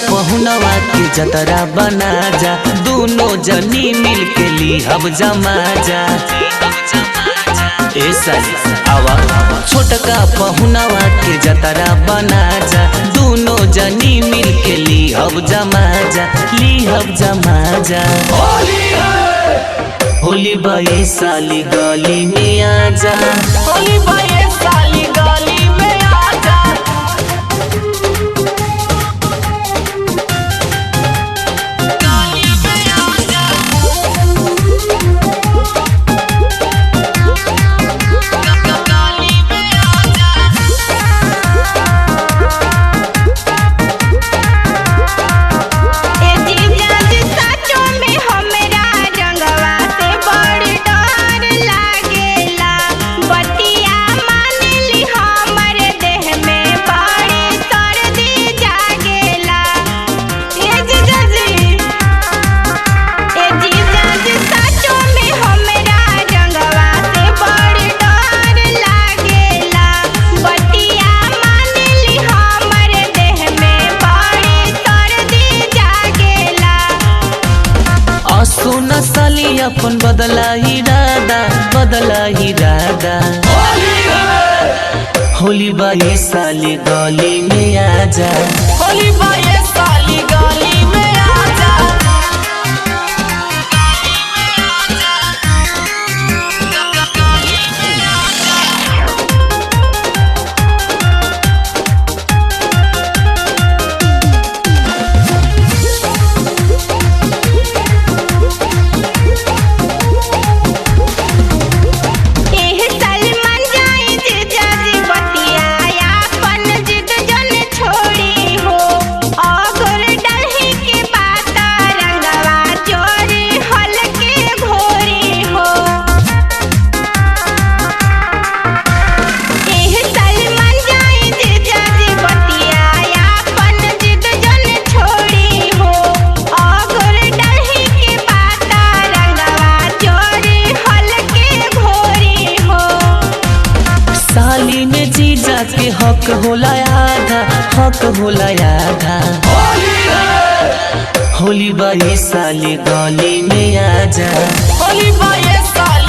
पहुनवा के जतरा बना जा, दोनों जनी मिल के ली हब जमा जा। ऐसा आवा छोटका पहुनवा के जतरा बना जा, दोनों जनी मिल के ली हब जमा जा, ली हब जमा जा। होली बाई साली गली में आजा, होली बाई साली गली में आजा। सोना साली अपन बदला इरादा, बदला इरादा। होली बाई साली गली में आजा, होली बाई साली गली में आजा। साली में जीजा के हक होला आधा, हक होला आधा। होली बाई साली गली में आजा, होली बाई साली